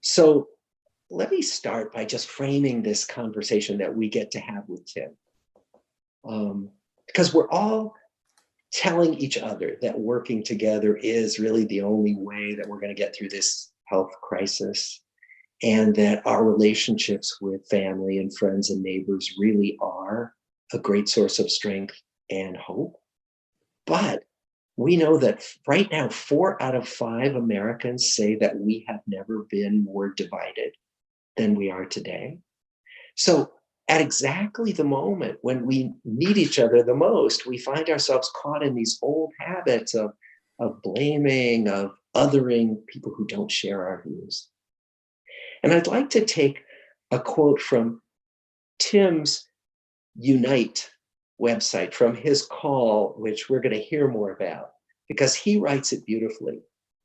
So let me start by just framing this conversation that we get to have with Tim. Because we're all telling each other that working together is really the only way that we're going to get through this health crisis, and that our relationships with family and friends and neighbors really are a great source of strength and hope. But we know that right now, 4 out of 5 Americans say that we have never been more divided than we are today. So at exactly the moment when we need each other the most, we find ourselves caught in these old habits of blaming, of othering people who don't share our views. And I'd like to take a quote from Tim's Unite website, from his call, which we're going to hear more about, because he writes it beautifully.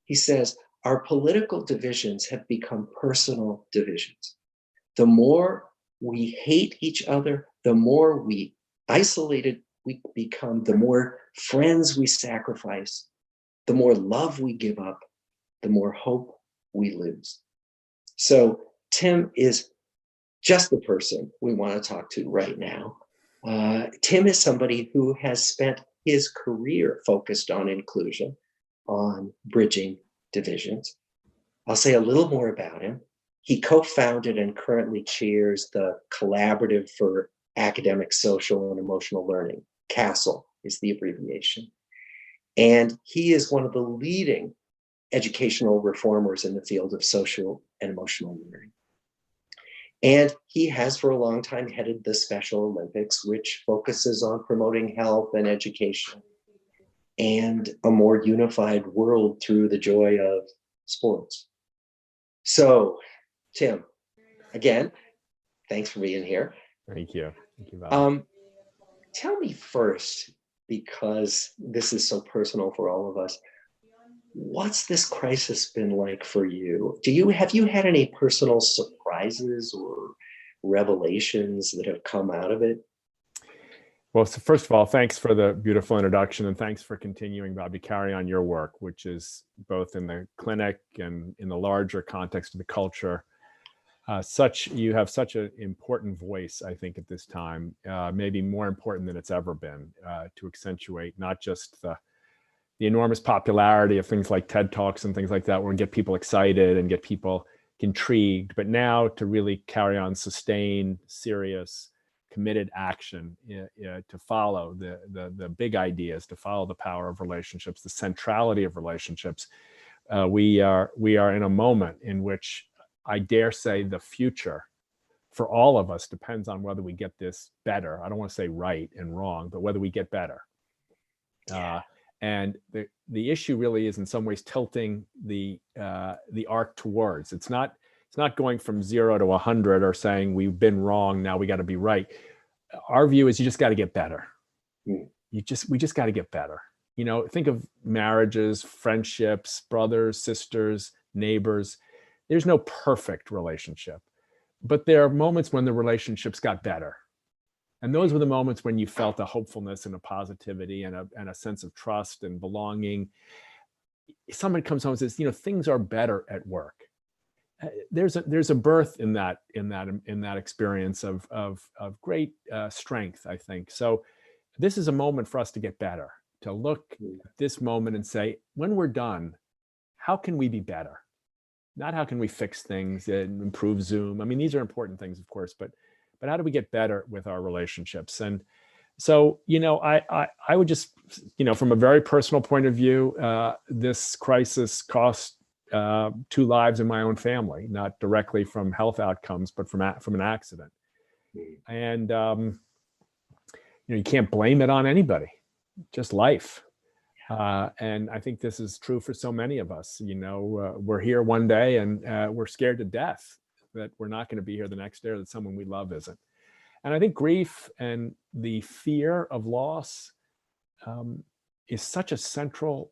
He says, "Our political divisions have become personal divisions. The more we hate each other, the more isolated we become, the more friends we sacrifice, the more love we give up, the more hope we lose." So Tim is just the person we want to talk to right now. Tim is somebody who has spent his career focused on inclusion, on bridging divisions. I'll say a little more about him. He co-founded and currently chairs the Collaborative for Academic, Social, and Emotional Learning. CASEL is the abbreviation. And he is one of the leading educational reformers in the field of social and emotional learning. And he has for a long time headed the Special Olympics, which focuses on promoting health and education and a more unified world through the joy of sports. So, Tim, again, thanks for being here. Thank you. Thank you, Bob. Tell me first, because this is so personal for all of us, what's this crisis been like for you? Have you had any personal surprises or revelations that have come out of it? Well, so first of all, thanks for the beautiful introduction, and thanks for continuing, Bob, to carry on your work, which is both in the clinic and in the larger context of the culture. You have such an important voice, I think, at this time, maybe more important than it's ever been, to accentuate not just the enormous popularity of things like TED Talks and things like that, where we get people excited and get people intrigued, but now to really carry on sustained, serious, committed action to follow the big ideas, to follow the power of relationships, the centrality of relationships. We are in a moment in which I dare say the future for all of us depends on whether we get this better. I don't want to say right and wrong, but whether we get better. And the issue really is in some ways tilting the arc towards. It's not going from 0 to 100 or saying we've been wrong, now we got to be right. Our view is you just got to get better. We just got to get better. You know, think of marriages, friendships, brothers, sisters, neighbors. There's no perfect relationship, but there are moments when the relationships got better. And those were the moments when you felt a hopefulness and a positivity and a sense of trust and belonging. Somebody comes home and says, you know, things are better at work. There's a birth in that experience of great strength, I think. So this is a moment for us to get better, to look at this moment and say, when we're done, how can we be better? Not how can we fix things and improve Zoom. I mean, these are important things, of course, but how do we get better with our relationships? And so, you know, I would just, you know, from a very personal point of view, this crisis cost 2 lives in my own family, not directly from health outcomes, but from an accident. And, you know, you can't blame it on anybody, just life. And I think this is true for so many of us. You know, we're here one day and we're scared to death that we're not going to be here the next day, or that someone we love isn't. And I think grief and the fear of loss is such a central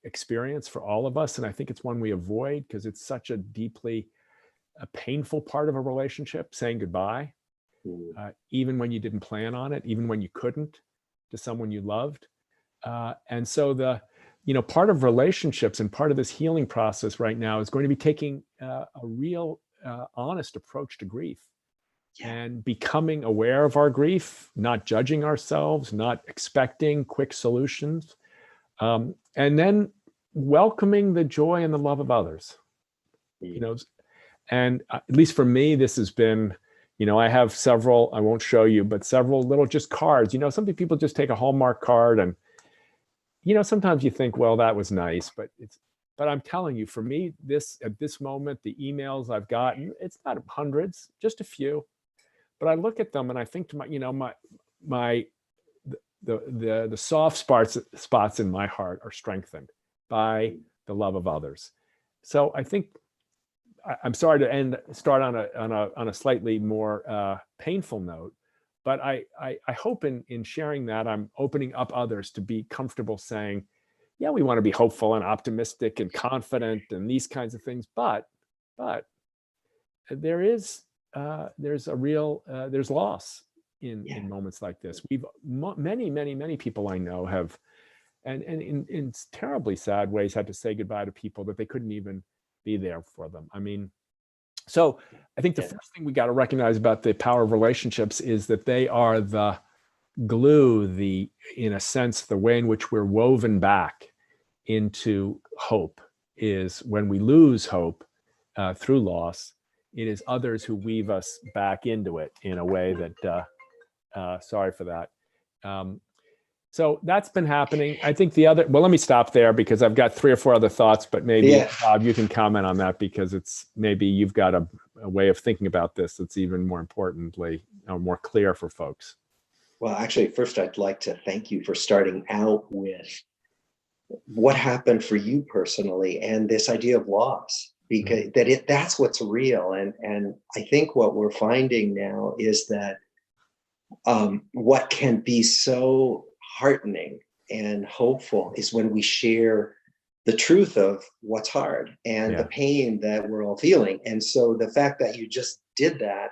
experience for all of us. And I think it's one we avoid because it's such a deeply painful part of a relationship, saying goodbye, even when you didn't plan on it, even when you couldn't, to someone you loved. And so the part of relationships and part of this healing process right now is going to be taking a real honest approach to grief and becoming aware of our grief, not judging ourselves, not expecting quick solutions, and then welcoming the joy and the love of others. And at least for me, this has been, I have several, I won't show you, but several little just cards. Some people just take a Hallmark card and, sometimes you think, well, that was nice, but I'm telling you, for me, at this moment, the emails I've gotten, it's not hundreds, just a few, but I look at them and I think to the soft spots in my heart are strengthened by the love of others. So I think I'm sorry to start on a slightly more painful note, but I hope in sharing that I'm opening up others to be comfortable saying, yeah, we want to be hopeful and optimistic and confident and these kinds of things, but there's loss in moments like this. Many people I know have, and in terribly sad ways, had to say goodbye to people that they couldn't even be there for them. I mean, so I think the first thing we got to recognize about the power of relationships is that they are the glue, in a sense, the way in which we're woven back into hope is when we lose hope through loss, it is others who weave us back into it in a way that, sorry for that. So that's been happening. I think well, let me stop there because I've got 3 or 4 other thoughts, but maybe Bob, you can comment on that because maybe you've got a way of thinking about this that's even more importantly, more clear for folks. Well, actually, first, I'd like to thank you for starting out with what happened for you personally and this idea of loss, because that's what's real. And I think what we're finding now is that what can be so heartening and hopeful is when we share the truth of what's hard and the pain that we're all feeling. And so the fact that you just did that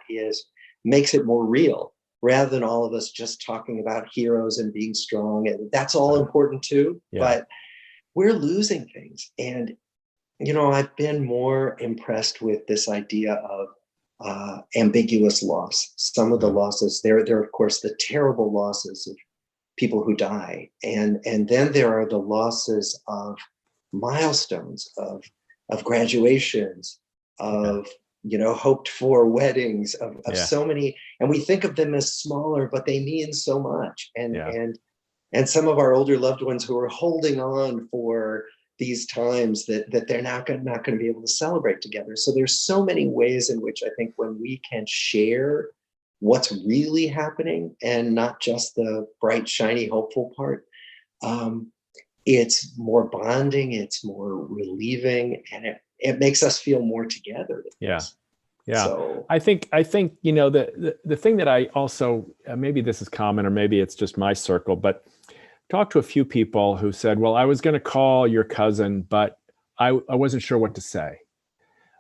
makes it more real, rather than all of us just talking about heroes and being strong. And that's all important too, but we're losing things. And, I've been more impressed with this idea of ambiguous loss. Some of the losses, there are, of course, the terrible losses of people who die. And then there are the losses of milestones, of graduations, of, hoped for weddings, of so many. And we think of them as smaller, but they mean so much. And some of our older loved ones who are holding on for these times that they're not going to be able to celebrate together. So there's so many ways in which I think when we can share what's really happening and not just the bright, shiny, hopeful part, it's more bonding, it's more relieving, and it makes us feel more together. Yeah. So I think the thing that I also, maybe this is common or maybe it's just my circle, but talked to a few people who said, well, I was going to call your cousin, but I wasn't sure what to say.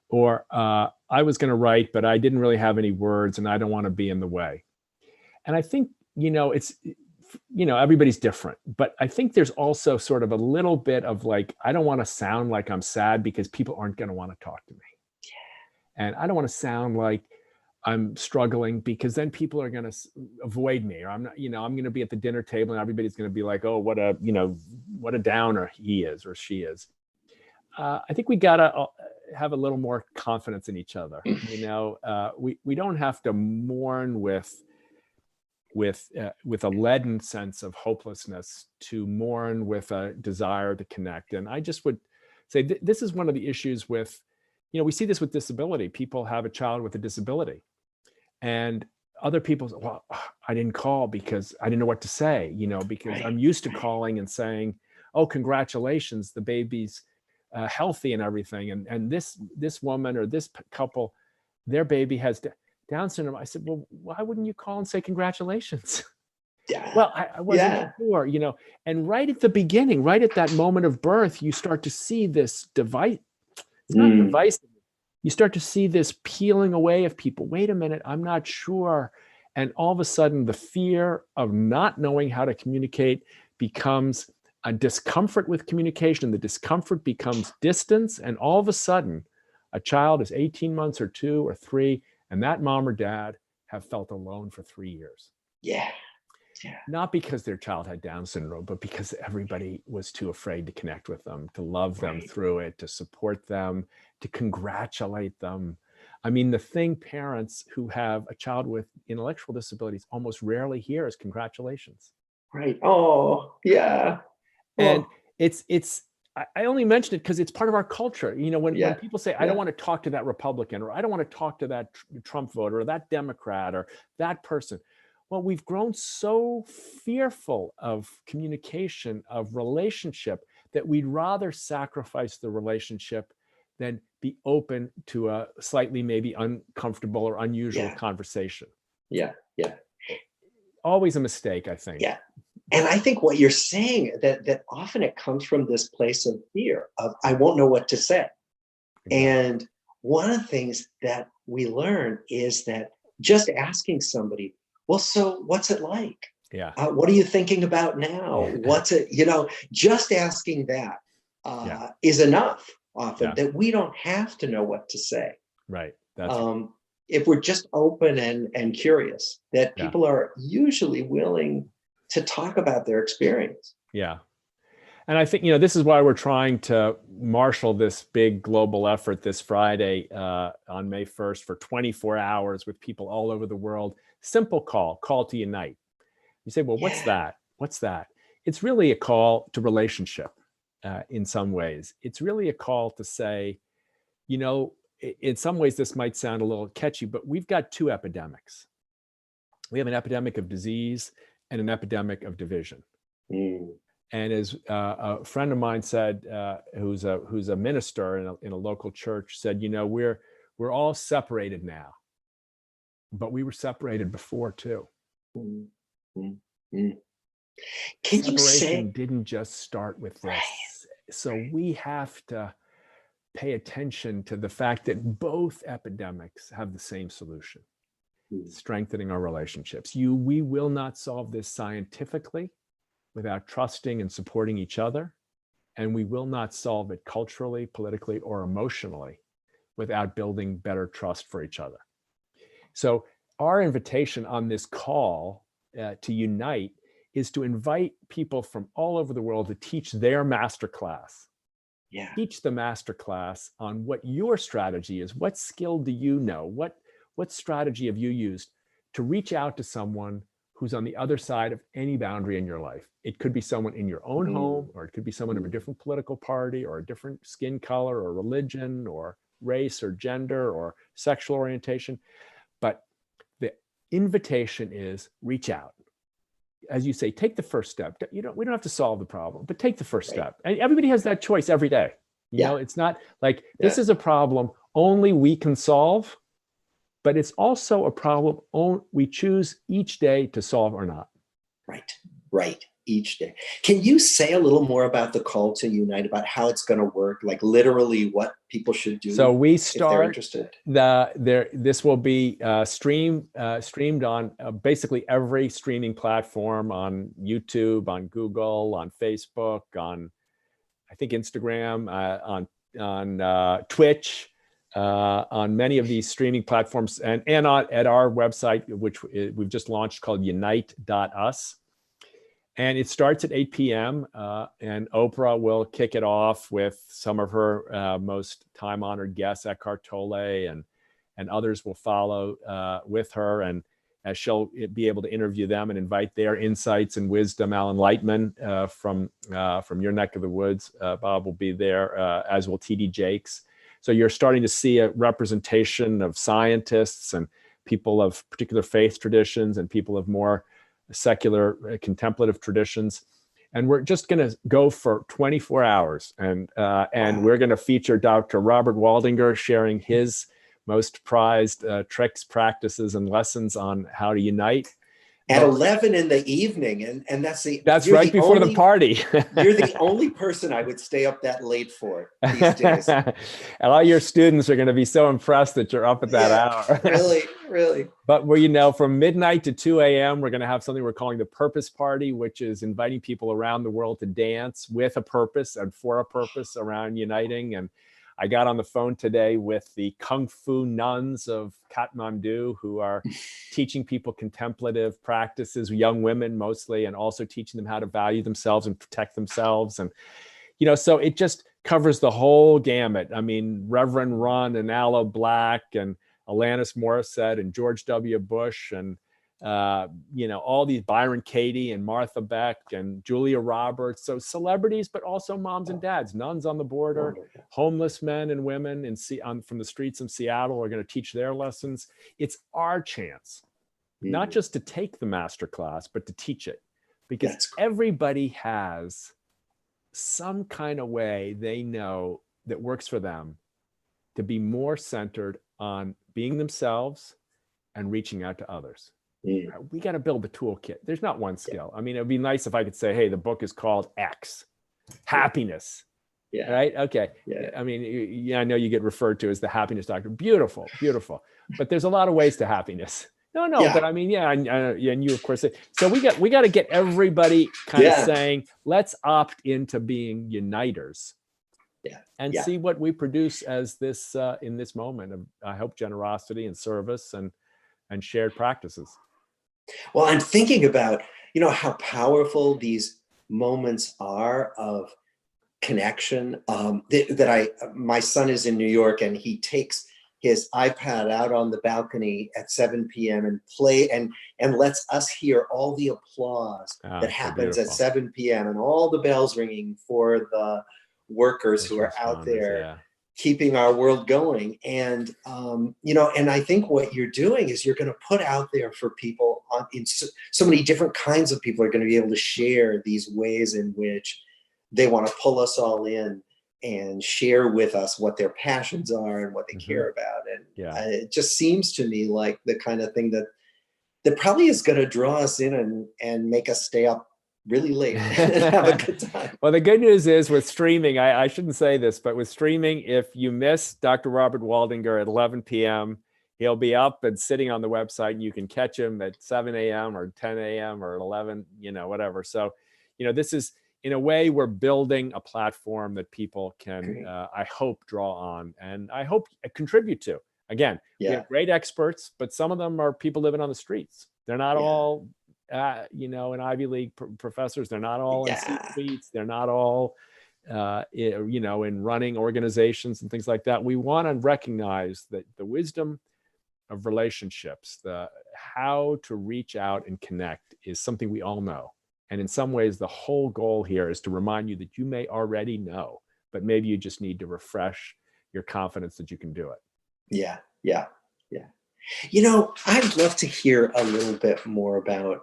Or I was going to write, but I didn't really have any words and I don't want to be in the way. And I think, it's, everybody's different, but I think there's also sort of a little bit of like, I don't want to sound like I'm sad because people aren't going to want to talk to me. And I don't want to sound like I'm struggling because then people are going to avoid me, or I'm not, I'm going to be at the dinner table and everybody's going to be like, oh, what a downer he is or she is. I think we got to have a little more confidence in each other. We don't have to mourn with a leaden sense of hopelessness to mourn with a desire to connect. And I just would say this is one of the issues with, we see this with disability. People have a child with a disability and other people say, well, I didn't call because I didn't know what to say, because I'm used to calling and saying, oh, congratulations, the baby's healthy and everything. And this woman or this couple, their baby has Down syndrome. I said, well, why wouldn't you call and say congratulations? Yeah. Well, I wasn't sure, and right at the beginning, right at that moment of birth, you start to see this device. It's not divisive. You start to see this peeling away of people. Wait a minute, I'm not sure. And all of a sudden, the fear of not knowing how to communicate becomes a discomfort with communication. The discomfort becomes distance, and all of a sudden, a child is 18 months or 2 or 3, and that mom or dad have felt alone for 3 years. Yeah. Yeah. Not because their child had Down syndrome, but because everybody was too afraid to connect with them, to love them through it, to support them, to congratulate them. I mean, the thing parents who have a child with intellectual disabilities almost rarely hear is congratulations. Right. Oh, yeah. And I only mention it because it's part of our culture. You know, when people say, I don't want to talk to that Republican, or I don't want to talk to that Trump voter, or that Democrat, or that person. Well, we've grown so fearful of communication, of relationship, that we'd rather sacrifice the relationship than be open to a slightly maybe uncomfortable or unusual conversation. Yeah. Yeah. Always a mistake, I think. Yeah. And I think what you're saying, that often it comes from this place of fear of, I won't know what to say. Exactly. And one of the things that we learn is that just asking somebody, well, so what's it like? Yeah. What are you thinking about now? What's it, just asking that is enough often, that we don't have to know what to say. Right. That's if we're just open and curious, that people are usually willing to talk about their experience. Yeah. And I think, this is why we're trying to marshal this big global effort this Friday on May 1st for 24 hours with people all over the world. Simple call to unite. You say, well, what's that? What's that? It's really a call to relationship in some ways. It's really a call to say, in some ways this might sound a little catchy, but we've got 2 epidemics. We have an epidemic of disease and an epidemic of division. And as a friend of mine said, who's a minister in a local church, said, we're all separated now, but we were separated before too. Can you say separation didn't just start with this? So we have to pay attention to the fact that both epidemics have the same solution: strengthening our relationships. We will not solve this scientifically without trusting and supporting each other. And we will not solve it culturally, politically, or emotionally without building better trust for each other. So our invitation on this call to unite is to invite people from all over the world to teach their masterclass. Teach the masterclass on what your strategy is. What skill do you know? What strategy have you used to reach out to someone who's on the other side of any boundary in your life? It could be someone in your own home, or it could be someone of a different political party, or a different skin color, or religion, or race, or gender, or sexual orientation. But the invitation is reach out. As you say, take the first step. We don't have to solve the problem, but take the first step. And everybody has that choice every day. It's not like this is a problem only we can solve, but it's also a problem we choose each day to solve or not. Right. Each day. Can you say a little more about the call to unite, about how it's going to work, like literally what people should do? So we start, if they're interested. This will be streamed on basically every streaming platform, on YouTube, on Google, on Facebook, on I think Instagram, on Twitch. On many of these streaming platforms, and at our website, which we've just launched, called unite.us. And it starts at 8 p.m. And Oprah will kick it off with some of her most time-honored guests, Eckhart Tolle, and others will follow with her. And as she'll be able to interview them and invite their insights and wisdom. Alan Lightman from your neck of the woods, Bob, will be there, as will T.D. Jakes. So you're starting to see a representation of scientists and people of particular faith traditions and people of more secular contemplative traditions. And we're just going to go for 24 hours. And we're going to feature Dr. Robert Waldinger sharing his most prized tricks, practices, and lessons on how to unite. at 11 in the evening. And that's right before the party. You're the only person I would stay up that late for these days. And all your students are going to be so impressed that you're up at that hour. Really. But from midnight to 2 a.m., we're going to have something we're calling the Purpose Party, which is inviting people around the world to dance with a purpose and for a purpose around uniting. And I got on the phone today with the Kung Fu nuns of Kathmandu, who are teaching people contemplative practices, young women mostly, and also teaching them how to value themselves and protect themselves. And, so it just covers the whole gamut. I mean, Reverend Run and Aloe Black and Alanis Morissette and George W. Bush and, all these Byron Katie and Martha Beck and Julia Roberts. So celebrities, but also moms and dads, nuns on the border, homeless men and women from the streets of Seattle are going to teach their lessons. It's our chance, not just to take the master class, but to teach it, because everybody has some kind of way they know that works for them to be more centered on being themselves and reaching out to others. We got to build the toolkit. There's not one skill. I mean, it'd be nice if I could say, hey, the book is called X, happiness. Yeah. Right. Okay. Yeah. I mean, I know you get referred to as the happiness doctor. Beautiful. But there's a lot of ways to happiness. No. But I mean, and you, of course, so we got to get everybody kind of saying, let's opt into being uniters. And see what we produce as this in this moment of, I hope, generosity and service and shared practices. Well, I'm thinking about, how powerful these moments are of connection. My son is in New York, and he takes his iPad out on the balcony at 7 p.m. and play and lets us hear all the applause that happens at 7 p.m. and all the bells ringing for the workers who are out there keeping our world going. And, and I think what you're doing is you're going to put out there for people in so many different kinds of people are going to be able to share these ways in which they want to pull us all in and share with us what their passions are and what they care about. And it just seems to me like the kind of thing that probably is going to draw us in and make us stay up really late and have a good time. Well, the good news is with streaming, I shouldn't say this, but with streaming, if you miss Dr. Robert Waldinger at 11 p.m., he'll be up and sitting on the website, and you can catch him at 7 a.m. or 10 a.m. or 11, whatever. So, this is, in a way, we're building a platform that people can, I hope, draw on and I hope contribute to. Again, we have great experts, but some of them are people living on the streets. They're not all in Ivy League professors. They're not all in C-suites. They're not all, in running organizations and things like that. We want to recognize that the wisdom of relationships, the how to reach out and connect, is something we all know. And in some ways, the whole goal here is to remind you that you may already know, but maybe you just need to refresh your confidence that you can do it. Yeah. I'd love to hear a little bit more about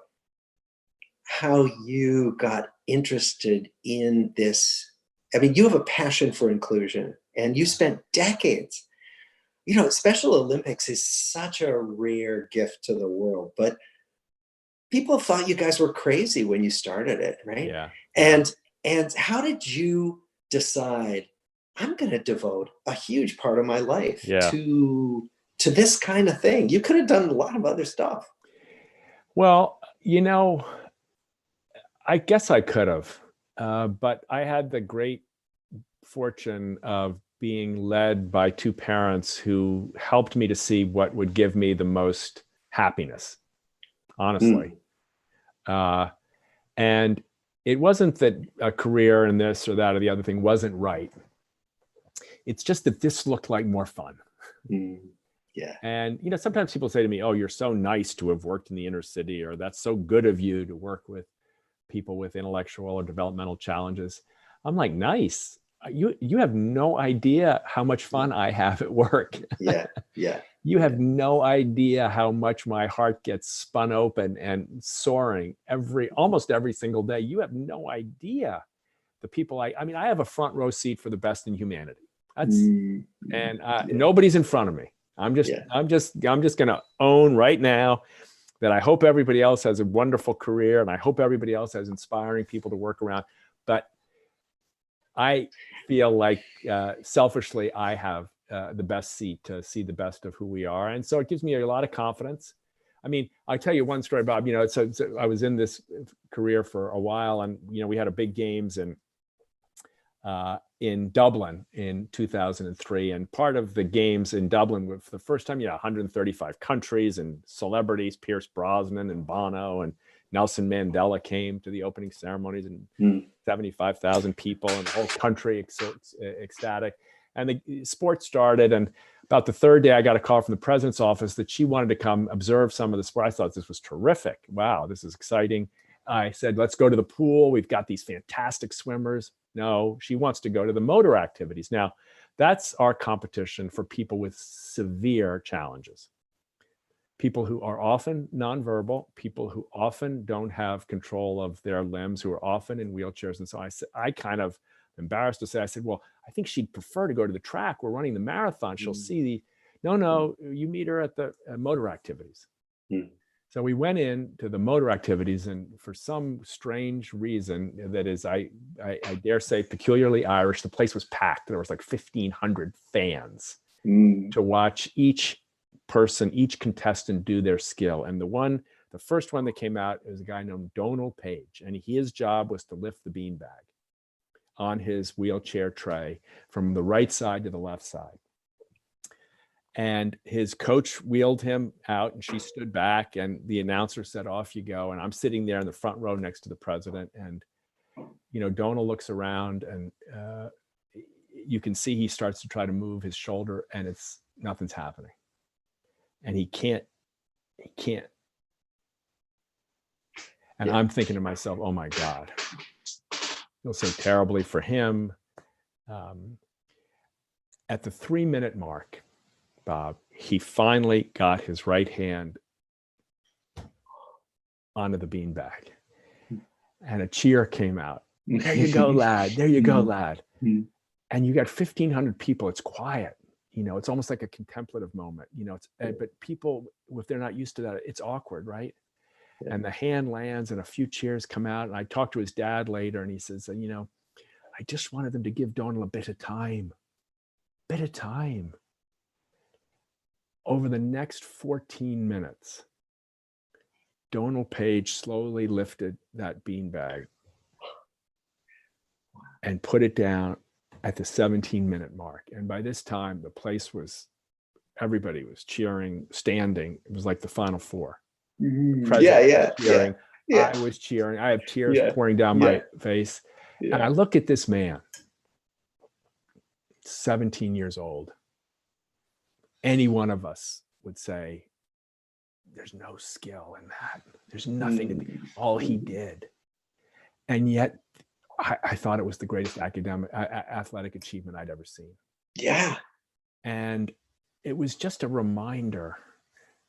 how you got interested in this. I mean, you have a passion for inclusion, and you spent decades. Special Olympics is such a rare gift to the world, but people thought you guys were crazy when you started it, right? Yeah. And how did you decide, I'm going to devote a huge part of my life to this kind of thing? You could have done a lot of other stuff. Well, I guess I could have, but I had the great fortune of being led by two parents who helped me to see what would give me the most happiness, honestly. And it wasn't that a career in this or that or the other thing wasn't right. It's just that this looked like more fun. Yeah. And, sometimes people say to me, oh, you're so nice to have worked in the inner city, or that's so good of you to work with people with intellectual or developmental challenges. I'm like, nice. You have no idea how much fun I have at work. Yeah. You have no idea how much my heart gets spun open and soaring almost every single day. You have no idea the people I have a front row seat for the best in humanity. Nobody's in front of me. I'm just going to own right now that I hope everybody else has a wonderful career, and I hope everybody else has inspiring people to work around. But I feel like selfishly, I have the best seat to see the best of who we are. And so it gives me a lot of confidence. I mean, I'll tell you one story, Bob. So I was in this career for a while, and we had a big games in Dublin in 2003, and part of the games in Dublin were, for the first time, 135 countries and celebrities. Pierce Brosnan and Bono and Nelson Mandela came to the opening ceremonies, and 75,000 people, and the whole country ecstatic. And the sport started, and about the third day, I got a call from the president's office that she wanted to come observe some of the sport. I thought this was terrific. Wow, this is exciting. I said, let's go to the pool. We've got these fantastic swimmers. No, she wants to go to the motor activities. Now, that's our competition for people with severe challenges. People who are often nonverbal, people who often don't have control of their limbs, who are often in wheelchairs. And so I kind of embarrassed to say, I said, well, I think she'd prefer to go to the track. We're running the marathon. She'll see no, you meet her at the motor activities. So we went in to the motor activities, and for some strange reason that is, I dare say, peculiarly Irish, the place was packed. There was like 1,500 fans to watch each person, each contestant do their skill. And the first one that came out was a guy named Donald Page, and his job was to lift the beanbag on his wheelchair tray from the right side to the left side. And his coach wheeled him out, and she stood back, and the announcer said, off you go. And I'm sitting there in the front row next to the president, and Donald looks around, and you can see he starts to try to move his shoulder, and nothing's happening. And he can't. And I'm thinking to myself, oh my God, I feel so terribly for him. At the 3-minute mark, Bob, he finally got his right hand onto the beanbag, and a cheer came out. There you go, lad. There you go, lad. And you got 1,500 people. It's quiet. It's almost like a contemplative moment. But people, if they're not used to that, it's awkward, right? Yeah. And the hand lands, and a few cheers come out. And I talked to his dad later, and he says, I just wanted them to give Donald a bit of time. Over the next 14 minutes, Donald Page slowly lifted that beanbag and put it down at the 17-minute mark. And by this time, the place everybody was cheering, standing. It was like the Final Four. Cheering. I was cheering. I have tears pouring down my face. And I look at this man, 17 years old. Any one of us would say, there's no skill in that. There's nothing to be, all he did. And yet I thought it was the greatest athletic achievement I'd ever seen. Yeah. And it was just a reminder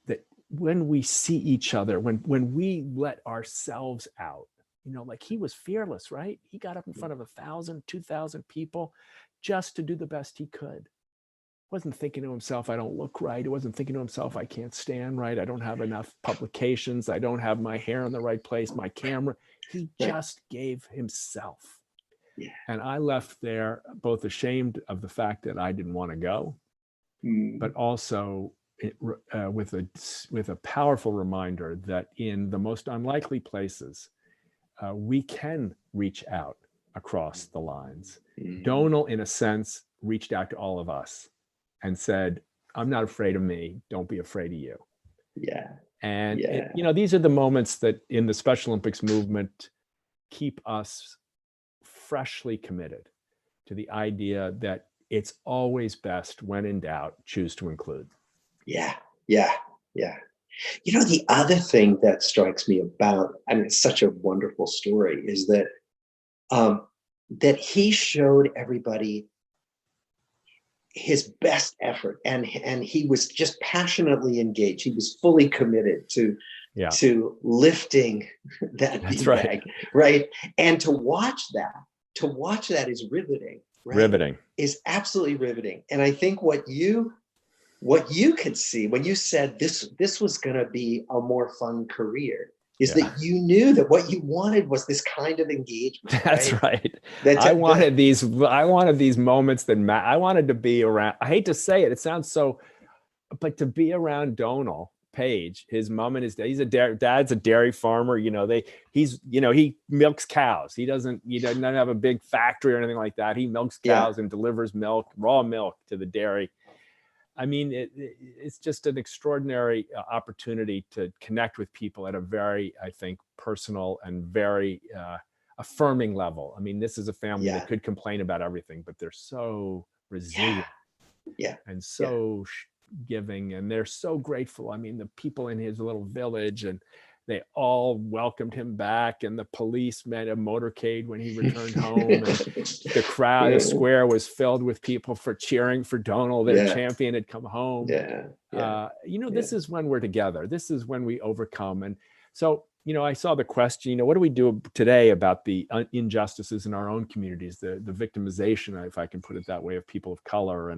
that when we see each other, when we let ourselves out, like he was fearless, right? He got up in front of 1,000, 2,000 people just to do the best he could. Wasn't thinking to himself, I don't look right. He wasn't thinking to himself, I can't stand right. I don't have enough publications. I don't have my hair in the right place, my camera. He just gave himself. Yeah. And I left there both ashamed of the fact that I didn't want to go, but also with a powerful reminder that in the most unlikely places, we can reach out across the lines. Donald, in a sense, reached out to all of us and said, I'm not afraid of me. Don't be afraid of you. Yeah. And, these are the moments that in the Special Olympics movement keep us freshly committed to the idea that it's always best, when in doubt, choose to include. Yeah. The other thing that strikes me about, it's such a wonderful story, is that that he showed everybody his best effort, and he was just passionately engaged. He was fully committed to lifting that beanbag, right? And to watch that is riveting. Right? Riveting is absolutely riveting. And I think what you what you could see when you said this was going to be a more fun career is Yeah. that you knew that what you wanted was this kind of engagement. That's Right. right. That's I wanted these moments that I wanted to be around. I hate to say it. It sounds so, but to be around Donal Page, his mom and his dad, dad's a dairy farmer. He milks cows. He doesn't have a big factory or anything like that. He milks cows and delivers milk, raw milk to the dairy. I mean, it's just an extraordinary opportunity to connect with people at a very, I think, personal and very affirming level. I mean, this is a family that could complain about everything, but they're so resilient and so giving, and they're so grateful. I mean, the people in his little village, and they all welcomed him back, and the police met a motorcade when he returned home, and the crowd, the square was filled with people for cheering for Donal. Their champion had come home. This is when we're together. This is when we overcome. And so, I saw the question, what do we do today about the injustices in our own communities, the victimization, if I can put it that way, of people of color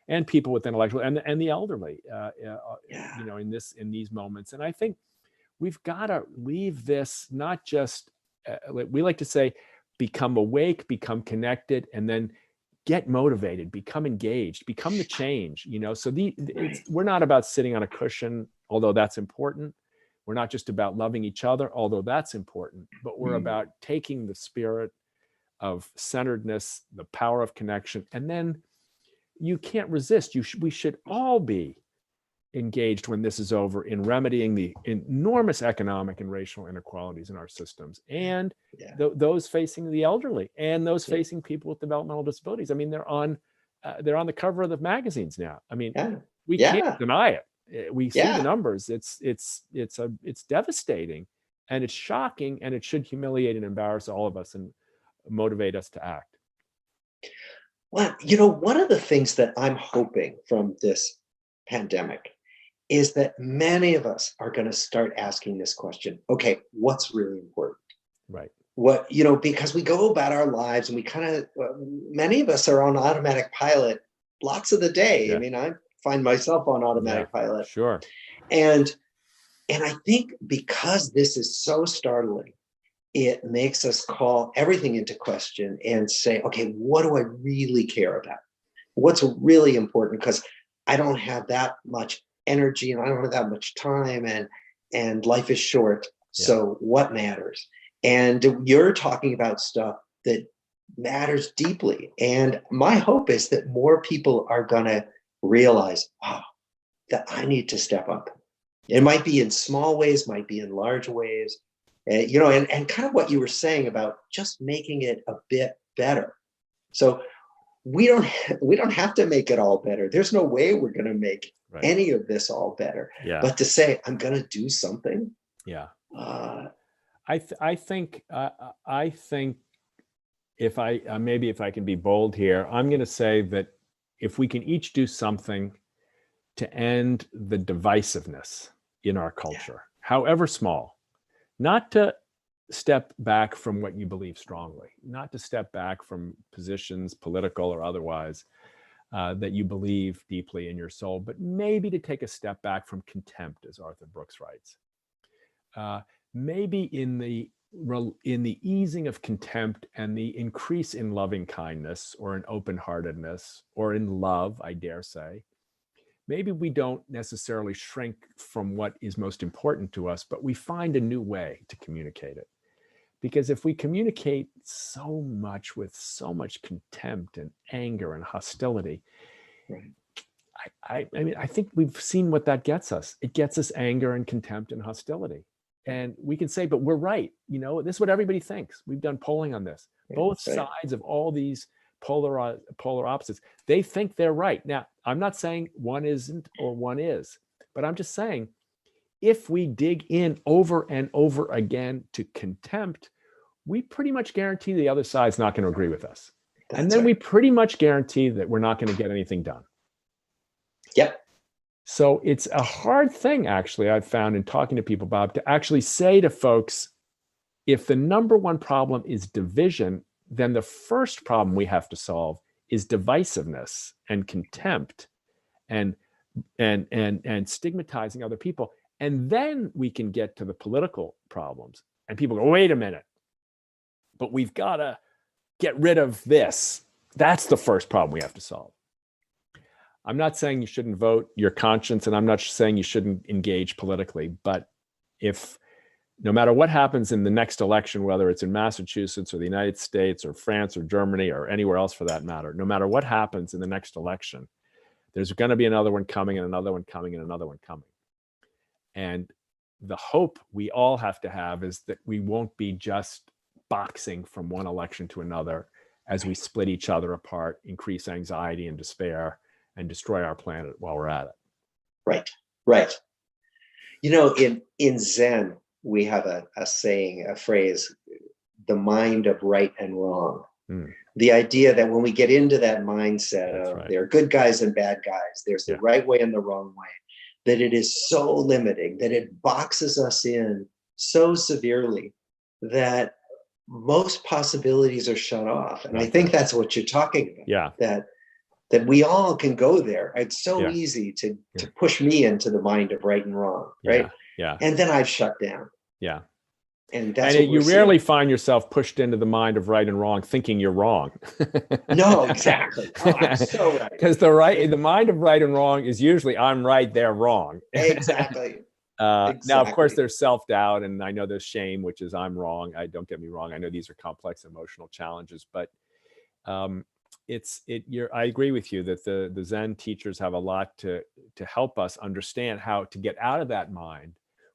and people with intellectual and the elderly, in these moments. And I think we've got to leave this, not just, we like to say, become awake, become connected, and then get motivated, become engaged, become the change, So we're not about sitting on a cushion, although that's important. We're not just about loving each other, although that's important, but we're about taking the spirit of centeredness, the power of connection, and then you can't resist. We should all be engaged when this is over in remedying the enormous economic and racial inequalities in our systems, and those facing the elderly and those facing people with developmental disabilities. I mean, they're on the cover of the magazines now. I mean, we can't deny it. We see the numbers. It's devastating, and it's shocking, and it should humiliate and embarrass all of us and motivate us to act. Well, one of the things that I'm hoping from this pandemic is that many of us are going to start asking this question. Okay, what's really important? Right. What, because we go about our lives and we many of us are on automatic pilot lots of the day. I mean, I find myself on automatic pilot. Sure. And I think because this is so startling, it makes us call everything into question and say, okay, what do I really care about? What's really important? Because I don't have that much energy and I don't have that much time, and life is short. So what matters? And you're talking about stuff that matters deeply. And my hope is that more people are going to realize, that I need to step up. It might be in small ways, might be in large ways. And kind of what you were saying about just making it a bit better. So we don't have to make it all better. There's no way we're going to make any of this all better. But to say, I'm going to do something. I think if I can be bold here, I'm going to say that if we can each do something to end the divisiveness in our culture, however small, not to step back from what you believe strongly, not to step back from positions, political or otherwise, that you believe deeply in your soul, but maybe to take a step back from contempt, as Arthur Brooks writes. Maybe in the easing of contempt and the increase in loving kindness or in open-heartedness or in love, I dare say, maybe we don't necessarily shrink from what is most important to us, but we find a new way to communicate it. Because if we communicate so much with so much contempt and anger and hostility, I mean, I think we've seen what that gets us. It gets us anger and contempt and hostility. And we can say, but we're right. This is what everybody thinks. We've done polling on this. Both sides of all these polar opposites, they think they're right. Now, I'm not saying one isn't or one is, but I'm just saying, if we dig in over and over again to contempt, we pretty much guarantee the other side's not going to agree with us. And then we pretty much guarantee that we're not going to get anything done. So it's a hard thing, actually, I've found in talking to people, Bob, to actually say to folks, if the number one problem is division, then the first problem we have to solve is divisiveness and contempt and and stigmatizing other people. And then we can get to the political problems. And people go, wait a minute, but we've got to get rid of this. That's the first problem we have to solve. I'm not saying you shouldn't vote your conscience, and I'm not saying you shouldn't engage politically, but if no matter what happens in the next election, whether it's in Massachusetts or the United States or France or Germany or anywhere else for that matter, no matter what happens in the next election, there's going to be another one coming and another one coming and another one coming. And the hope we all have to have is that we won't be just boxing from one election to another as we split each other apart, increase anxiety and despair, and destroy our planet while we're at it. Right, right. You know, in Zen, we have a saying, a phrase, the mind of right and wrong. The idea that when we get into that mindset of there are good guys and bad guys, there's the right way and the wrong way, that it is so limiting, that it boxes us in so severely that most possibilities are shut off. And I think that's what you're talking about. Yeah. That we all can go there. It's so easy to push me into the mind of right and wrong, right? Yeah. And then I've shut down. Yeah. And that's and what you rarely seeing. find yourself pushed into the mind of right and wrong, thinking you're wrong. No, exactly. Oh, I'm so right. Because the mind of right and wrong is usually I'm right, they're wrong. Exactly. Now, of course, there's self-doubt, and I know there's shame, which is I'm wrong. Don't get me wrong. I know these are complex emotional challenges, but I agree with you that the Zen teachers have a lot to help us understand how to get out of that mind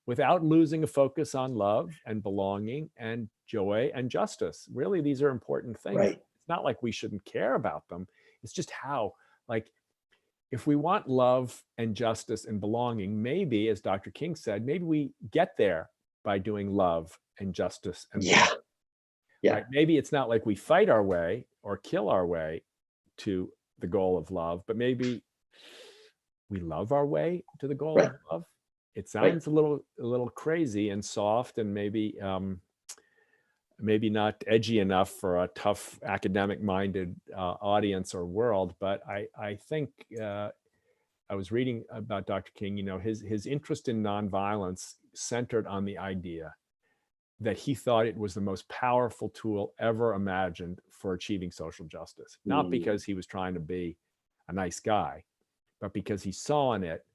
without losing a focus on love and belonging and joy and justice. Really, these are important things. Right. It's not like we shouldn't care about them. It's just how, like, if we want love and justice and belonging, maybe, as Dr. King said, maybe we get there by doing love and justice and belonging. Right? Maybe it's not like we fight our way or kill our way to the goal of love, but maybe we love our way to the goal of love. It sounds a little crazy and soft, and maybe not edgy enough for a tough academic-minded audience or world. But I think I was reading about Dr. King. You know, his interest in nonviolence centered on the idea that he thought it was the most powerful tool ever imagined for achieving social justice. Not because he was trying to be a nice guy, but because he saw in it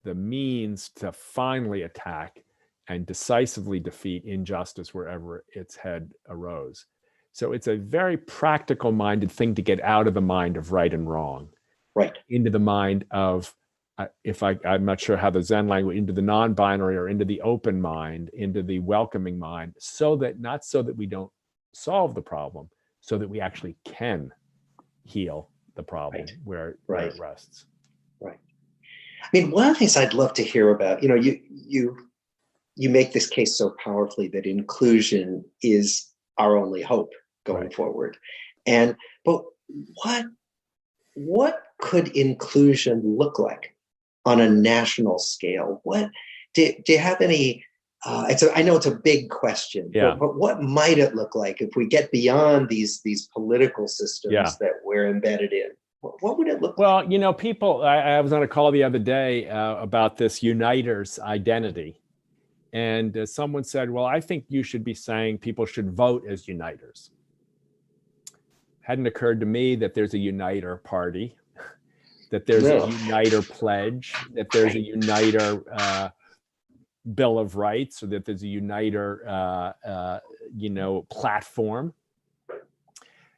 the means to finally attack and decisively defeat injustice wherever its head arose. So it's a very practical minded thing to get out of the mind of right and wrong, into the mind of, I'm not sure how the Zen language, into the non-binary or into the open mind, into the welcoming mind, not so that we don't solve the problem, so that we actually can heal the problem where it rests. Right. I mean, one of the things I'd love to hear about, you know, you make this case so powerfully that inclusion is our only hope going forward. But what could inclusion look like on a national scale? What do you have any? I know it's a big question, but what might it look like if we get beyond these political systems that we're embedded in? What would it look like? Well, you know, people, I was on a call the other day about this uniters identity. And someone said, well, I think you should be saying people should vote as uniters. Hadn't occurred to me that there's a uniter party, that there's a uniter pledge, that there's a uniter Bill of Rights, or that there's a uniter, platform.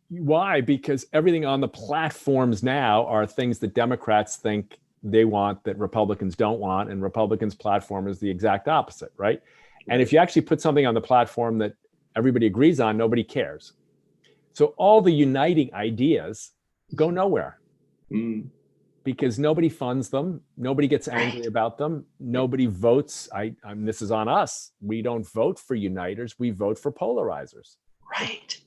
Why? Because everything on the platforms now are things that Democrats think they want that Republicans don't want, and Republicans' platform is the exact opposite, right? And if you actually put something on the platform that everybody agrees on, nobody cares. So all the uniting ideas go nowhere because nobody funds them, nobody gets angry about them, nobody votes. This is on us. We don't vote for uniters, we vote for polarizers. Right.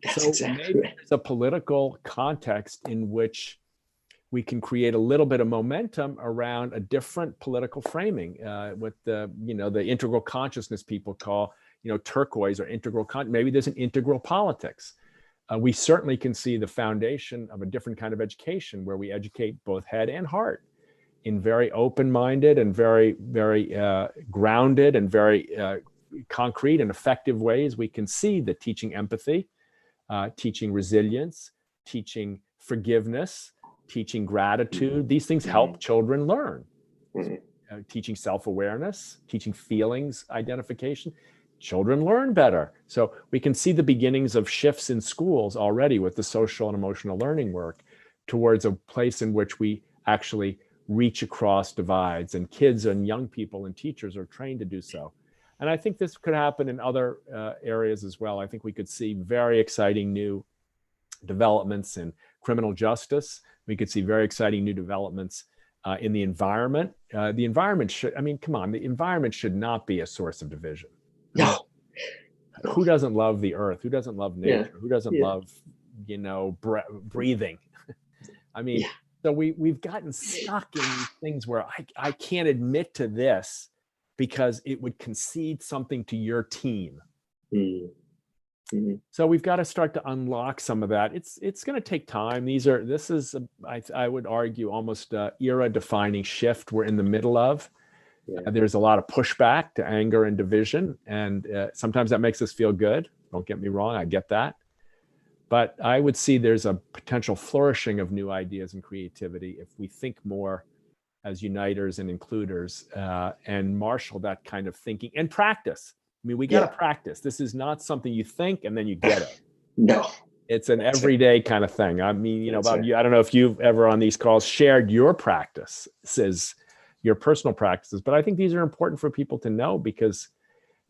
That's so exactly maybe there's a political context in which we can create a little bit of momentum around a different political framing, with the integral consciousness people call, turquoise or integral. Maybe there's an integral politics. We certainly can see the foundation of a different kind of education where we educate both head and heart. in very open-minded and very, very grounded and very concrete and effective ways, we can see that teaching empathy, teaching resilience, teaching forgiveness, teaching gratitude, these things help children learn. Teaching self-awareness, teaching feelings identification, children learn better. So we can see the beginnings of shifts in schools already with the social and emotional learning work towards a place in which we actually reach across divides, and kids and young people and teachers are trained to do so. And I think this could happen in other areas as well. I think we could see very exciting new developments in criminal justice. We could see very exciting new developments in the environment. The environment should, I mean, come on, the environment should not be a source of division. No. Who doesn't love the earth? Who doesn't love nature? Yeah. Who doesn't Yeah. love, you know, breathing? I mean, Yeah. so we've gotten stuck in these things where I can't admit to this because it would concede something to your team. So we've got to start to unlock some of that. It's going to take time. This is I would argue almost a era-defining shift we're in the middle of. Yeah. There's a lot of pushback to anger and division, and sometimes that makes us feel good. Don't get me wrong, I get that. But I would see there's a potential flourishing of new ideas and creativity if we think more as uniters and includers, and marshal that kind of thinking and practice. I mean, we got to practice. This is not something you think and then you get it. No. It's an everyday kind of thing. I mean, you know, Bob, Right. I don't know if you've ever on these calls shared your practices, your personal practices, but I think these are important for people to know, because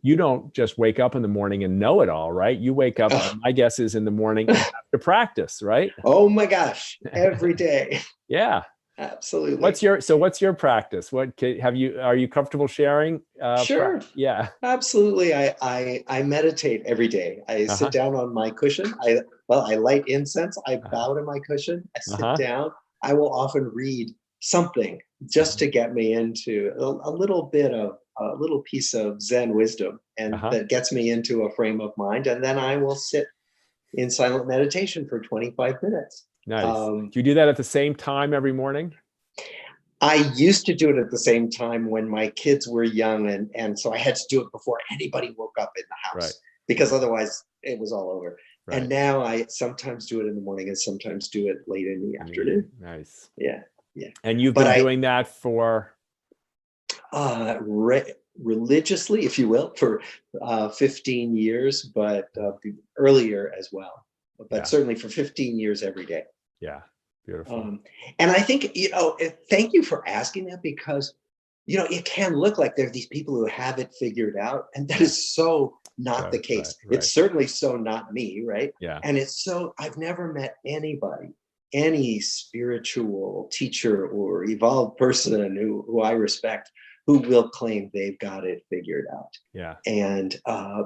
you don't just wake up in the morning and know it all, right? You wake up, my guess is in the morning and have to practice, right? Oh my gosh, every day. Yeah. Absolutely. What's your practice? Are you comfortable sharing? Sure. Yeah. Absolutely. I meditate every day. I sit down on my cushion. I light incense. I bow to my cushion. I sit down. I will often read something just to get me into a little piece of Zen wisdom, and that gets me into a frame of mind. And then I will sit in silent meditation for 25 minutes. Nice. Do you do that at the same time every morning? I used to do it at the same time when my kids were young, and so I had to do it before anybody woke up in the house, because otherwise it was all over. Right. And now I sometimes do it in the morning and sometimes do it late in the afternoon. Nice. Yeah. And you've been doing that for? Religiously, if you will, for 15 years, but earlier as well. But certainly for 15 years every day. Yeah. Beautiful. And I think, thank you for asking that, because, it can look like there are these people who have it figured out, and that is so not the case. Right. It's certainly so not me, right? Yeah. And I've never met anybody, any spiritual teacher or evolved person who I respect, who will claim they've got it figured out. Yeah. And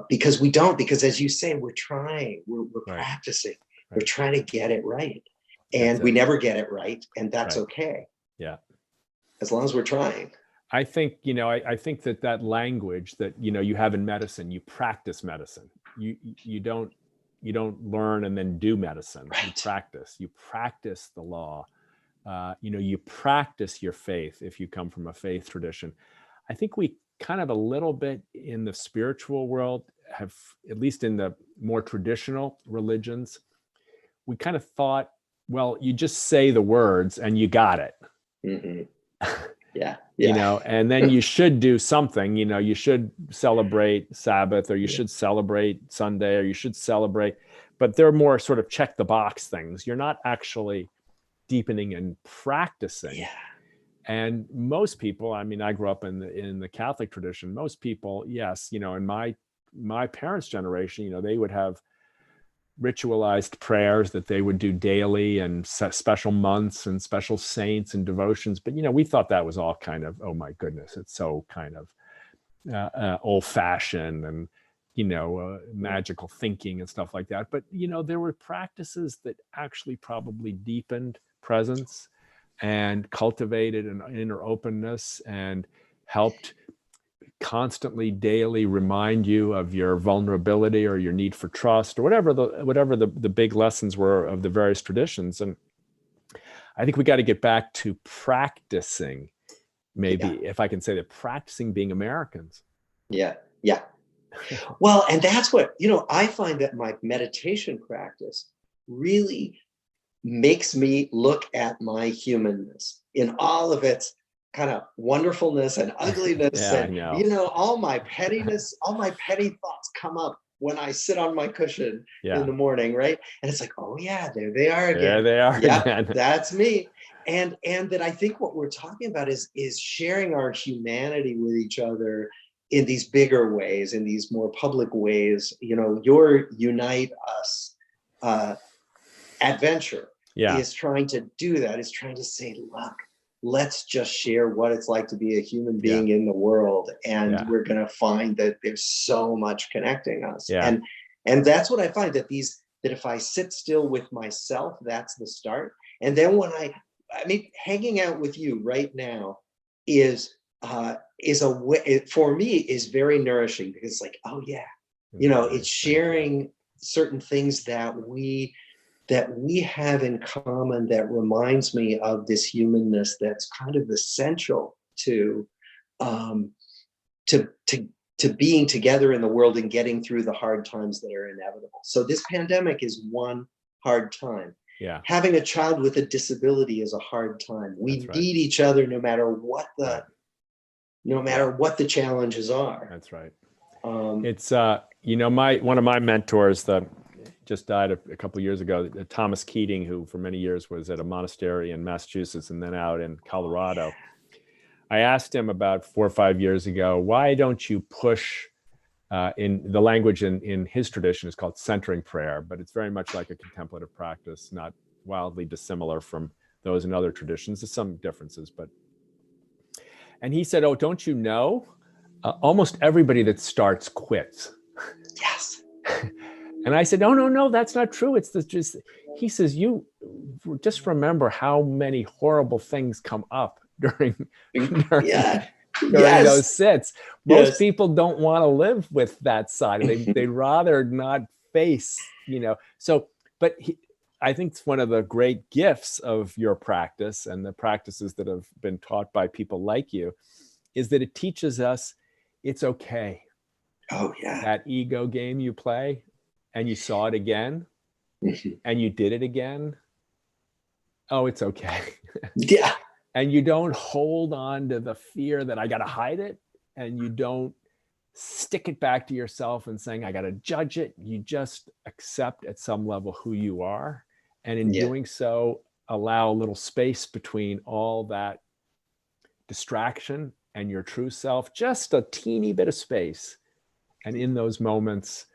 because we don't, because as you say, we're trying, we're practicing, we're trying to get it right. And we never get it right. And that's okay. Yeah. As long as we're trying. I think, I think that language that, you have in medicine, you practice medicine. You don't learn and then do medicine. Right. You practice the law. You practice your faith if you come from a faith tradition. I think we kind of a little bit in the spiritual world have, at least in the more traditional religions, we kind of thought, well, you just say the words and you got it. Mm-hmm. Yeah. And then you should do something, you should celebrate Sabbath, or you should celebrate Sunday, or you should celebrate, but they're more sort of check the box things. You're not actually deepening and practicing. Yeah. And most people, I mean, I grew up in the Catholic tradition. Most people, yes, in my parents' generation, they would have ritualized prayers that they would do daily, and special months and special saints and devotions. But, we thought that was all kind of, oh my goodness, it's so kind of old fashioned and, magical thinking and stuff like that. But, there were practices that actually probably deepened presence and cultivated an inner openness and helped constantly, daily remind you of your vulnerability or your need for trust, or whatever the big lessons were of the various traditions. And I think we got to get back to practicing maybe, if I can say that, practicing being Americans. Yeah. Yeah. Well, and that's what, I find that my meditation practice really makes me look at my humanness in all of its kind of wonderfulness and ugliness. Yeah, I And, know. all my pettiness, all my petty thoughts come up when I sit on my cushion in Yeah, the morning, right? And it's like, oh yeah, there they are there again. they are Yep, again. that's me. And that I think what we're talking about is sharing our humanity with each other in these bigger ways, in these more public ways. Your Unite Us adventure Yeah, is trying to do that, is trying to say, look, let's just share what it's like to be a human yeah, being in the world. And yeah, we're going to find that there's so much connecting us. yeah, And that's what I find, that if I sit still with myself, that's the start. And then when I mean, hanging out with you right now is a way, for me, is very nourishing, because it's like, oh yeah, it's nice. Thank you. sharing certain things that we have in common, that reminds me of this humanness that's kind of essential to um, to to to being together in the world and getting through the hard times that are inevitable. So this pandemic is one hard time. Yeah, Having a child with a disability is a hard time. We that's right. need each other no matter what Right. the challenges are. That's right. Um, It's one of my mentors that just died a couple of years ago, Thomas Keating, who for many years was at a monastery in Massachusetts and then out in Colorado. I asked him about 4 or 5 years ago, why don't you push in the language in his tradition is called centering prayer, but it's very much like a contemplative practice, not wildly dissimilar from those in other traditions. There's some differences, and he said, oh, don't you know? Almost everybody that starts quits. yes. And I said, no, that's not true. It's just, he says, you just remember how many horrible things come up during Yeah. those sits. Most Yes. people don't want to live with that side. They'd rather not face, So, but I think it's one of the great gifts of your practice and the practices that have been taught by people like you is that it teaches us it's okay. Oh yeah. That ego game you play and you saw it again and you did it again. Oh, it's okay. Yeah. And you don't hold on to the fear that I got to hide it. And you don't stick it back to yourself and saying, I got to judge it. You just accept at some level who you are. And in doing so, allow a little space between all that distraction and your true self, just a teeny bit of space. And in those moments,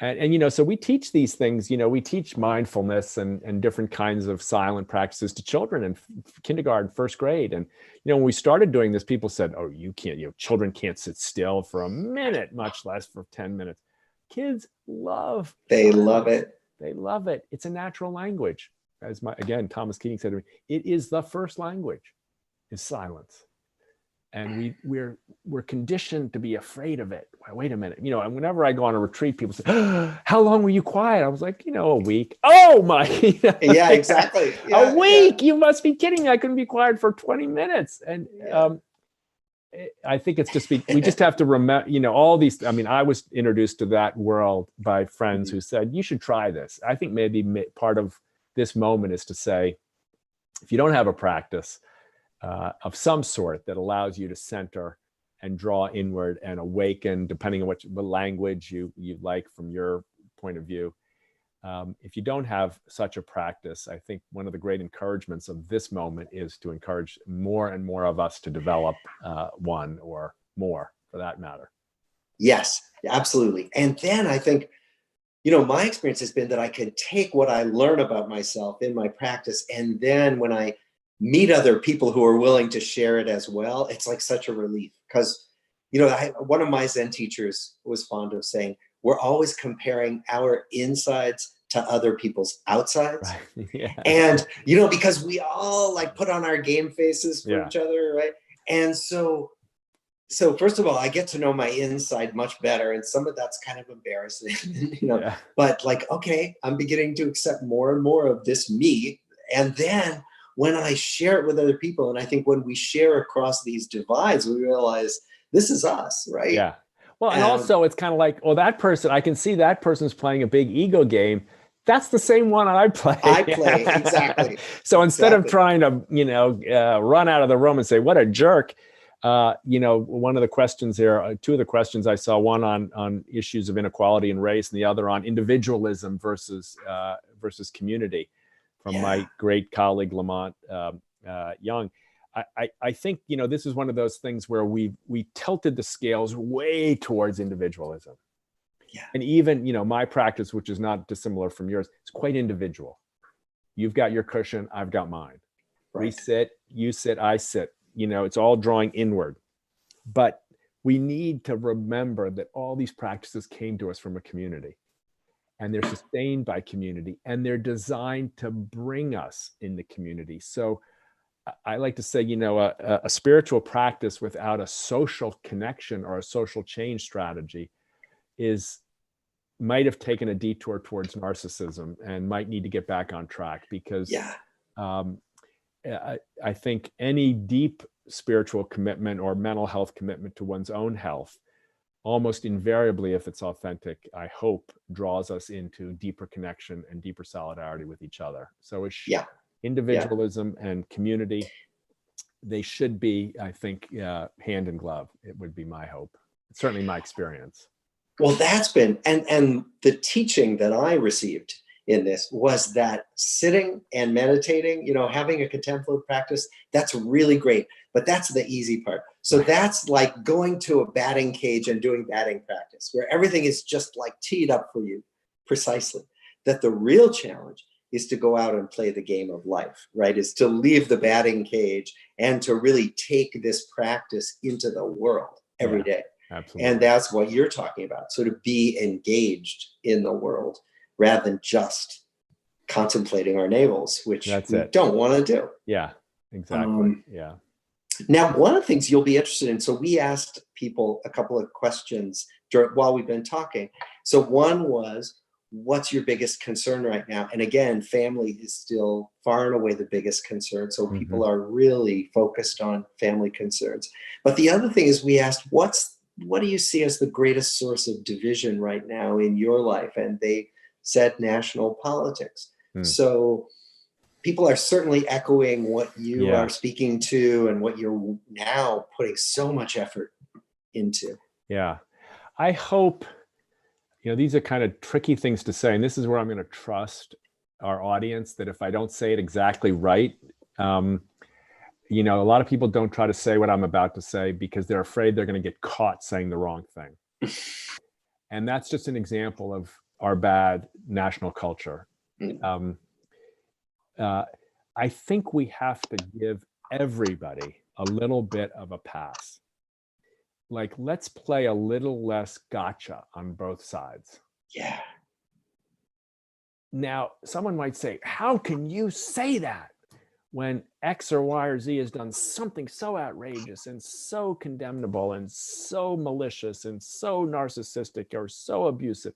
and so we teach these things, we teach mindfulness and different kinds of silent practices to children in kindergarten, first grade. And, when we started doing this, people said, oh, you can't, children can't sit still for a minute, much less for 10 minutes. Kids love They silence. love it. They love it. It's a natural language. As Thomas Keating said to me, it is the first language, is silence. And we're conditioned to be afraid of it. Wait a minute, and whenever I go on a retreat, people say, oh, how long were you quiet? I was like, a week. Oh my. Yeah, exactly. Yeah, a week. Yeah. You must be kidding. I couldn't be quiet for 20 minutes. And I think it's just, we just have to remember, all these, I was introduced to that world by friends who said, you should try this. I think maybe part of this moment is to say, if you don't have a practice, of some sort that allows you to center and draw inward and awaken, depending on what language you like from your point of view. If you don't have such a practice, I think one of the great encouragements of this moment is to encourage more and more of us to develop one or more, for that matter. Yes, absolutely. And then I think, my experience has been that I can take what I learn about myself in my practice, and then when I meet other people who are willing to share it as well, it's like such a relief. Because, one of my Zen teachers was fond of saying, we're always comparing our insides to other people's outsides. Right. Yeah. And, because we all like put on our game faces for each other, right? And so first of all, I get to know my inside much better. And some of that's kind of embarrassing, but like, okay, I'm beginning to accept more and more of this me. And then when I share it with other people. And I think when we share across these divides, we realize this is us, right? Yeah. Well, and also it's kind of like, oh, that person, I can see that person's playing a big ego game. That's the same one I play. Exactly. So instead of trying to, run out of the room and say, what a jerk, one of the questions here, two of the questions I saw, one on issues of inequality and race, and the other on individualism versus community, from my great colleague Lamont Young. I think this is one of those things where we tilted the scales way towards individualism. Yeah. And even my practice, which is not dissimilar from yours, is quite individual. You've got your cushion, I've got mine. Right. We sit, you sit, I sit. It's all drawing inward. But we need to remember that all these practices came to us from a community, and they're sustained by community, and they're designed to bring us in the community. So I like to say, a spiritual practice without a social connection or a social change strategy might have taken a detour towards narcissism and might need to get back on track, because I think any deep spiritual commitment or mental health commitment to one's own health, almost invariably, if it's authentic, I hope, draws us into deeper connection and deeper solidarity with each other. So it's individualism and community, they should be, I think, hand in glove. It would be my hope. It's certainly my experience. Well, that's been, and the teaching that I received in this was that sitting and meditating, having a contemplative practice, that's really great, but that's the easy part. So that's like going to a batting cage and doing batting practice, where everything is just like teed up for you precisely. That the real challenge is to go out and play the game of life, right? Is to leave the batting cage and to really take this practice into the world every day. Absolutely. And that's what you're talking about. So to be engaged in the world rather than just contemplating our navels, which we don't want to do. Yeah, exactly. Now, one of the things you'll be interested in, so we asked people a couple of questions while we've been talking. So one was, what's your biggest concern right now? And again, family is still far and away the biggest concern. So people are really focused on family concerns. But the other thing is, we asked, what do you see as the greatest source of division right now in your life? And they said national politics. So people are certainly echoing what you are speaking to and what you're now putting so much effort into. Yeah. I hope, these are kind of tricky things to say, and this is where I'm going to trust our audience, that if I don't say it exactly right, a lot of people don't try to say what I'm about to say because they're afraid they're going to get caught saying the wrong thing. And that's just an example of our bad national culture. I think we have to give everybody a little bit of a pass. Like, let's play a little less gotcha on both sides. Yeah. Now, someone might say, how can you say that when X or Y or Z has done something so outrageous and so condemnable and so malicious and so narcissistic or so abusive?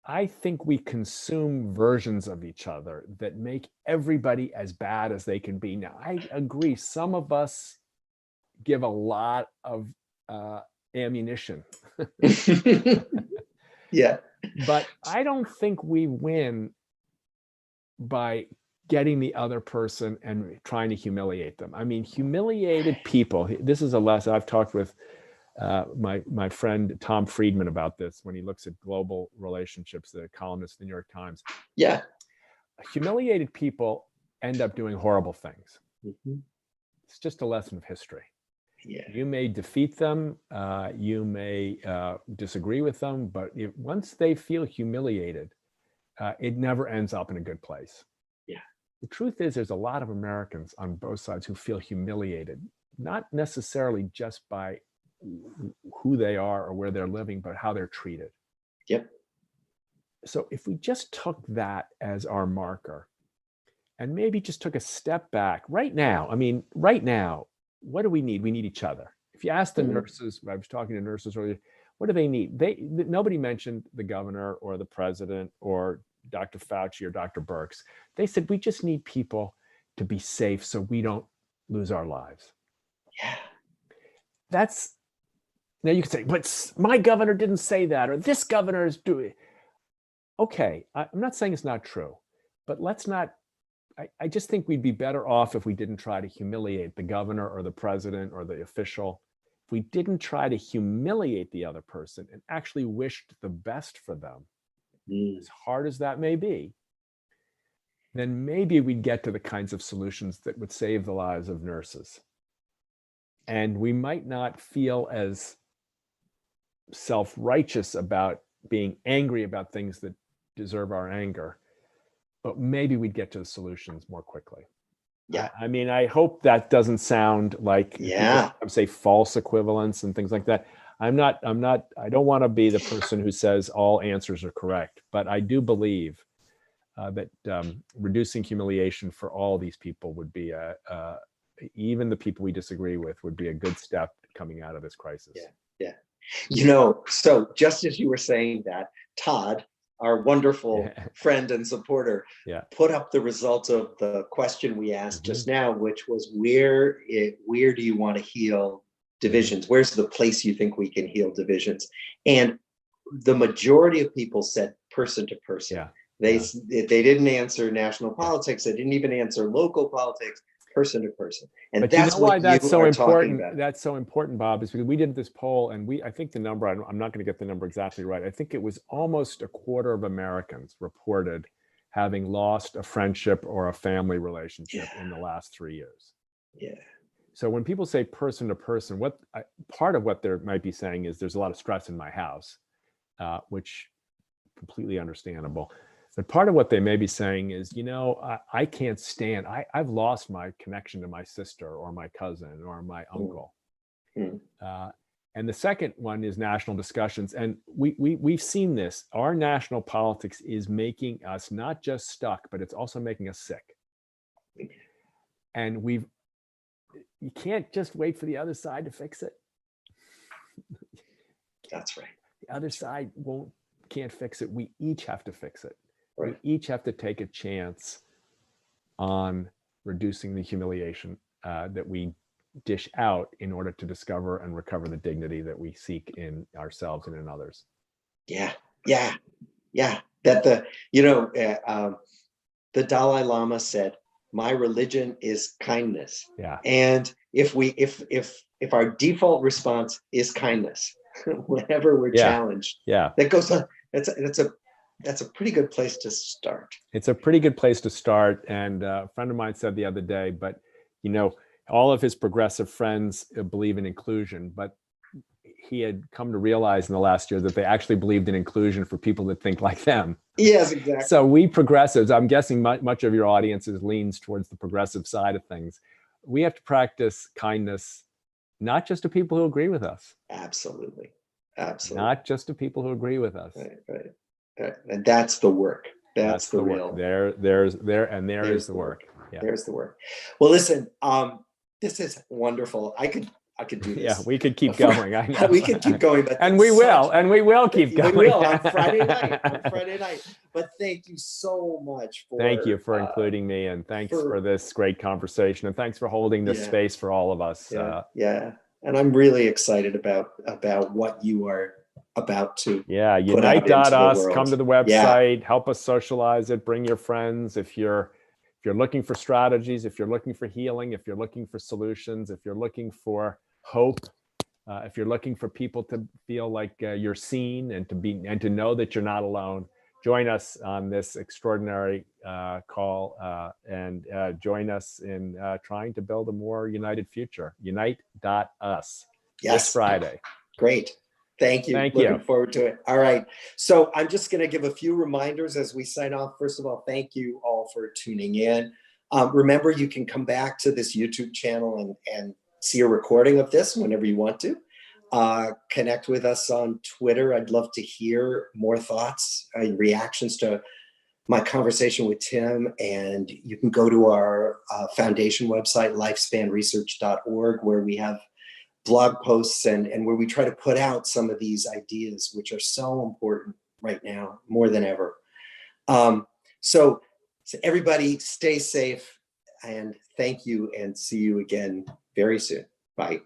I think we consume versions of each other that make everybody as bad as they can be. Now, I agree, some of us give a lot of ammunition. Yeah. But I don't think we win by getting the other person and trying to humiliate them. I mean, humiliated people, this is a lesson I've talked with my friend Tom Friedman about this when he looks at global relationships, the columnist in the New York Times. Yeah. Humiliated people end up doing horrible things. It's just a lesson of history. Yeah. You may defeat them, you may disagree with them, but once they feel humiliated, it never ends up in a good place. Yeah. The truth is, there's a lot of Americans on both sides who feel humiliated, not necessarily just by who they are or where they're living, but how they're treated. Yep. So if we just took that as our marker and maybe just took a step back right now, what do we need? We need each other. If you ask the nurses, I was talking to nurses earlier, what do they need? Nobody mentioned the governor or the president or Dr. Fauci or Dr. Birx. They said, we just need people to be safe so we don't lose our lives. Yeah. That's, now you can say, but my governor didn't say that, or this governor is doing. Okay, I'm not saying it's not true, but let's not, I just think we'd be better off if we didn't try to humiliate the governor or the president or the official. If we didn't try to humiliate the other person and actually wished the best for them, as hard as that may be, then maybe we'd get to the kinds of solutions that would save the lives of nurses. And we might not feel as self-righteous about being angry about things that deserve our anger, but maybe we'd get to the solutions more quickly. Yeah. I mean, I hope that doesn't sound like people say false equivalence and things like that. I don't want to be the person who says all answers are correct, but I do believe that reducing humiliation for all these people would be even the people we disagree with would be a good step coming out of this crisis. Yeah. You know, so just as you were saying that, Todd, our wonderful friend and supporter, put up the results of the question we asked just now, which was where do you want to heal divisions? Where's the place you think we can heal divisions? And the majority of people said person to person. They didn't answer national politics. They didn't even answer local politics. Person to person. And but that's you know why that's so important. About. That's so important, Bob, is because we did this poll and I think the number, I'm not going to get the number exactly right. I think it was almost a quarter of Americans reported having lost a friendship or a family relationship in the last 3 years. Yeah. So when people say person to person, part of what they might be saying is there's a lot of stress in my house, which completely understandable. But part of what they may be saying is, you know, I can't stand, I've lost my connection to my sister or my cousin or my uncle. And the second one is national discussions. And we've seen this. Our national politics is making us not just stuck, but it's also making us sick. And you can't just wait for the other side to fix it. That's right. The other side can't fix it. We each have to fix it. Right. We each have to take a chance on reducing the humiliation that we dish out in order to discover and recover the dignity that we seek in ourselves and in others. Yeah. That the Dalai Lama said, "My religion is kindness." Yeah. And if our default response is kindness, whenever we're challenged, that goes on. That's a pretty good place to start. It's a pretty good place to start. And a friend of mine said the other day, but you know, all of his progressive friends believe in inclusion, but he had come to realize in the last year that they actually believed in inclusion for people that think like them. Yes, exactly. So we progressives, I'm guessing much of your audience leans towards the progressive side of things. We have to practice kindness, not just to people who agree with us. Absolutely. Not just to people who agree with us. Right. And that's the work. That's the real. There is the work. Yeah. There's the work. Well, listen, this is wonderful. I could do this. Yeah, we could keep going. I know. We could keep going, but and we will keep going. We will on Friday night. But thank you so much thank you for including me, and thanks for this great conversation, and thanks for holding this space for all of us. Yeah. And I'm really excited about what you are about to unite.us. Come to the website, help us socialize it, bring your friends. If you're looking for strategies, if you're looking for healing, if you're looking for solutions, if you're looking for hope, if you're looking for people to feel like you're seen and to know that you're not alone, join us on this extraordinary call and join us in trying to build a more united future. Unite.us. This Friday. Great. Thank you. Looking forward to it. All right. So I'm just going to give a few reminders as we sign off. First of all, thank you all for tuning in. Remember, you can come back to this YouTube channel and see a recording of this whenever you want to. Connect with us on Twitter. I'd love to hear more thoughts, reactions to my conversation with Tim. And you can go to our foundation website, lifespanresearch.org, where we have blog posts and where we try to put out some of these ideas, which are so important right now, more than ever. Um, so, so everybody stay safe and thank you and see you again very soon. Bye.